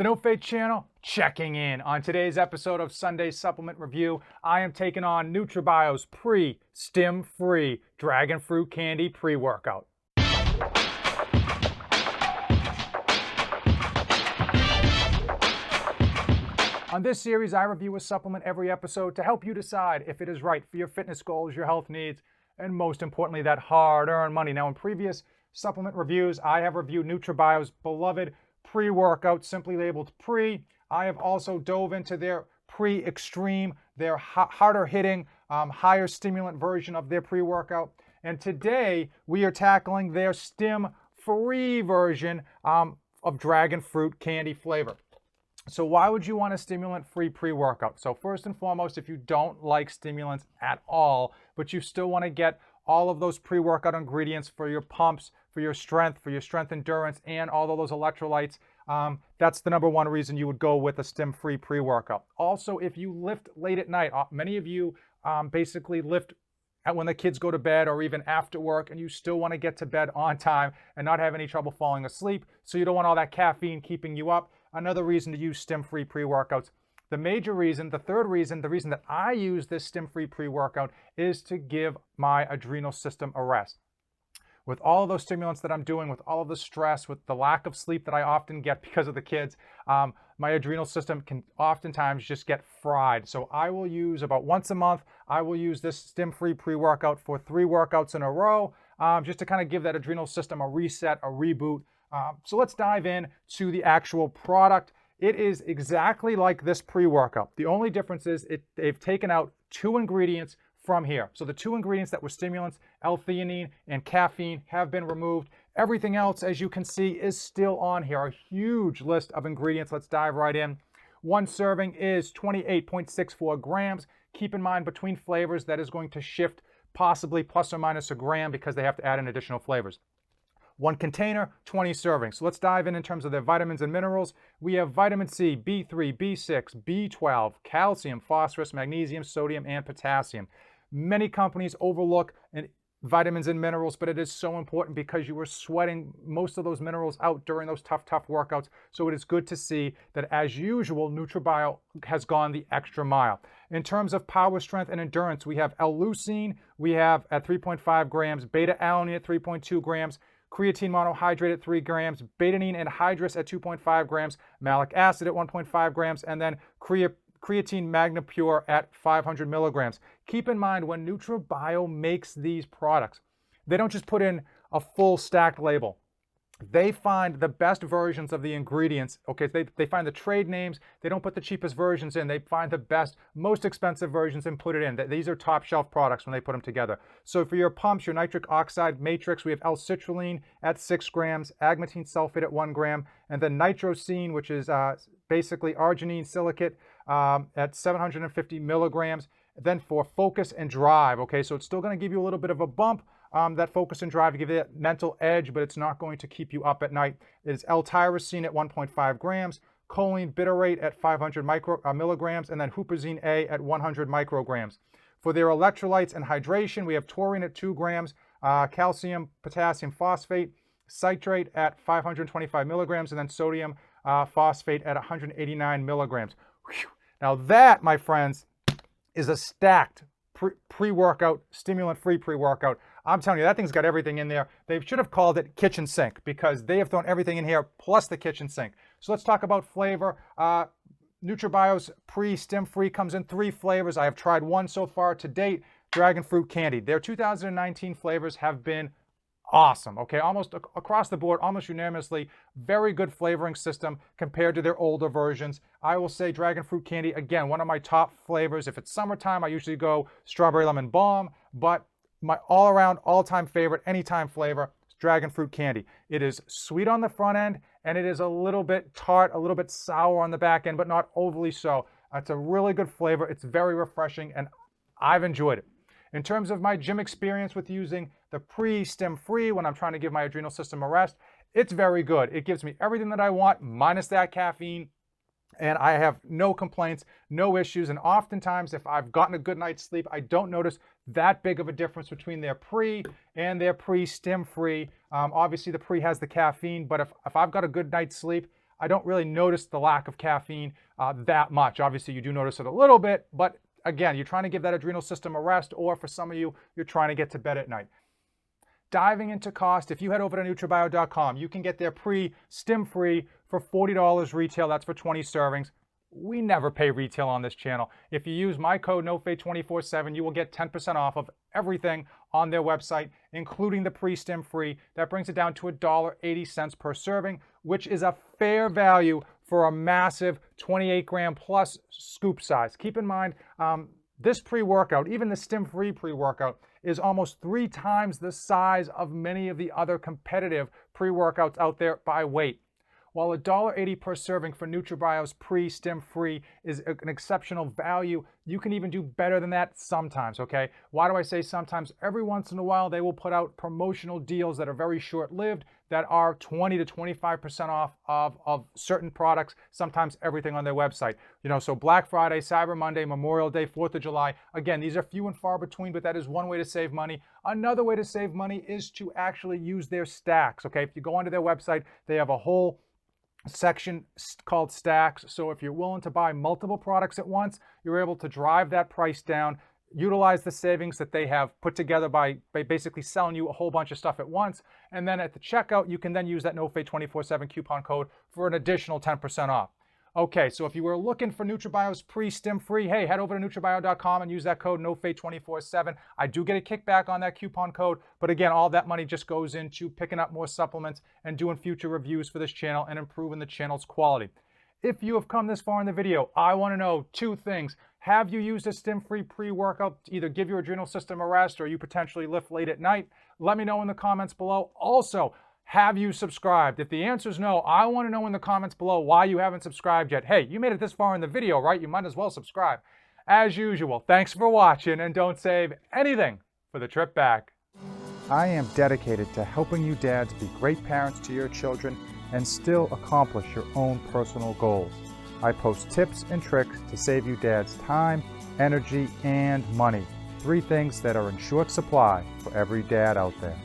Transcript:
The No Fate channel checking in. On today's episode of Sunday Supplement Review, I am taking on Nutrabio's stim-free dragon fruit candy pre-workout. On this series, I review a supplement every episode to help you decide if it is right for your fitness goals, your health needs, and most importantly, that hard-earned money. Now, in previous supplement reviews, I have reviewed Nutrabio's beloved pre-workout, simply labeled pre. I have also dove into their pre-extreme, their harder hitting, higher stimulant version of their pre-workout. And today we are tackling their stim-free version of dragon fruit candy flavor. So why would you want a stimulant-free pre-workout? So first and foremost, if you don't like stimulants at all, but you still want to get all of those pre-workout ingredients for your pumps, for your strength endurance, and all of those electrolytes, that's the number one reason you would go with a stim-free pre-workout. Also, if you lift late at night, many of you basically lift when the kids go to bed or even after work, and you still want to get to bed on time and not have any trouble falling asleep, so you don't want all that caffeine keeping you up. Another reason to use stim-free pre-workouts. The major reason, the third reason, the reason that I use this stim-free pre-workout is to give my adrenal system a rest. With all of those stimulants that I'm doing, with all of the stress, with the lack of sleep that I often get because of the kids, my adrenal system can oftentimes just get fried. So I will use about once a month, I will use this stim-free pre-workout for 3 workouts in a row, just to kind of give that adrenal system a reset, a reboot. So let's dive in to the actual product. It is exactly like this pre-workout. The only difference is they've taken out 2 ingredients from here. So the 2 ingredients that were stimulants, L-theanine and caffeine, have been removed. Everything else, as you can see, is still on here. A huge list of ingredients. Let's dive right in. 1 serving is 28.64 grams. Keep in mind, between flavors, that is going to shift possibly plus or minus a gram because they have to add in additional flavors. 1 container, 20 servings. So let's dive in terms of their vitamins and minerals. We have vitamin C, B3, B6, B12, calcium, phosphorus, magnesium, sodium, and potassium. Many companies overlook vitamins and minerals, but it is so important because you are sweating most of those minerals out during those tough workouts. So it is good to see that, as usual, Nutrabio has gone the extra mile. In terms of power, strength, and endurance, we have L-leucine, we have at 3.5 grams, beta-alanine at 3.2 grams, creatine monohydrate at 3 grams, betaine anhydrous at 2.5 grams, malic acid at 1.5 grams, and then creatine magna pure at 500 milligrams. Keep in mind, when Nutrabio makes these products, they don't just put in a full stacked label. They find the best versions of the ingredients. Okay, they find the trade names. They don't put the cheapest versions in. They find the best, most expensive versions and put it in. These are top shelf products when they put them together. So for your pumps, your nitric oxide matrix, we have L-citrulline at 6 grams, agmatine sulfate at 1 gram, and then nitrosine, which is basically arginine silicate at 750 milligrams. Then for focus and drive, okay, so it's still going to give you a little bit of a bump. That focus and drive to give you that mental edge, but it's not going to keep you up at night. It is L-tyrosine at 1.5 grams, choline bitarate at 500 milligrams, and then huperzine A at 100 micrograms. For their electrolytes and hydration, we have taurine at 2 grams, calcium, potassium phosphate, citrate at 525 milligrams, and then sodium phosphate at 189 milligrams. Whew. Now that, my friends, is a stacked pre-workout, stimulant-free pre-workout. I'm telling you, that thing's got everything in there. They should have called it kitchen sink because they have thrown everything in here plus the kitchen sink. So let's talk about flavor. Nutrabio's stim-free comes in 3 flavors. I have tried 1 so far to date, dragon fruit candy. Their 2019 flavors have been awesome, okay? Almost across the board, almost unanimously, very good flavoring system compared to their older versions. I will say dragon fruit candy, again, one of my top flavors. If it's summertime, I usually go strawberry lemon balm, but my all-around, all-time favorite, anytime flavor is dragon fruit candy. It is sweet on the front end, and it is a little bit tart, a little bit sour on the back end, but not overly so. It's a really good flavor. It's very refreshing, and I've enjoyed it. In terms of my gym experience with using the stim-free when I'm trying to give my adrenal system a rest, it's very good. It gives me everything that I want, minus that caffeine, and I have no complaints, no issues. And oftentimes, if I've gotten a good night's sleep, I don't notice that big of a difference between their pre and their stim-free. Obviously, the pre has the caffeine, but if I've got a good night's sleep, I don't really notice the lack of caffeine that much. Obviously, you do notice it a little bit, but again, you're trying to give that adrenal system a rest, or for some of you, you're trying to get to bed at night. Diving into cost, if you head over to Nutrabio.com, you can get their stim-free for $40 retail. That's for 20 servings. We never pay retail on this channel. If you use my code NOFADE247, you will get 10% off of everything on their website, including the stim-free. That brings it down to $1.80 per serving, which is a fair value for a massive 28 gram plus scoop size. Keep in mind, this pre-workout, even the stim-free pre-workout, is almost 3 times the size of many of the other competitive pre-workouts out there by weight. While $1.80 per serving for Nutrabio's stim-free is an exceptional value, you can even do better than that sometimes, okay? Why do I say sometimes? Every once in a while, they will put out promotional deals that are very short-lived that are 20 to 25% off of certain products, sometimes everything on their website. You know, so Black Friday, Cyber Monday, Memorial Day, 4th of July. Again, these are few and far between, but that is one way to save money. Another way to save money is to actually use their stacks, okay? If you go onto their website, they have a whole section called stacks. So if you're willing to buy multiple products at once, you're able to drive that price down, utilize the savings that they have put together by basically selling you a whole bunch of stuff at once. And then at the checkout, you can then use that NOFADE247 coupon code for an additional 10% off. Okay, so if you were looking for Nutrabio's stim-free, hey, head over to Nutrabio.com and use that code NOFADE247. I do get a kickback on that coupon code, but again, all that money just goes into picking up more supplements and doing future reviews for this channel and improving the channel's quality. If you have come this far in the video, I want to know 2 things. Have you used a stim-free pre-workout to either give your adrenal system a rest or you potentially lift late at night? Let me know in the comments below. Also, have you subscribed? If the answer is no, I want to know in the comments below why you haven't subscribed yet. Hey, you made it this far in the video, right? You might as well subscribe. As usual, thanks for watching, and don't save anything for the trip back. I am dedicated to helping you dads be great parents to your children and still accomplish your own personal goals. I post tips and tricks to save you dads time, energy, and money. 3 things that are in short supply for every dad out there.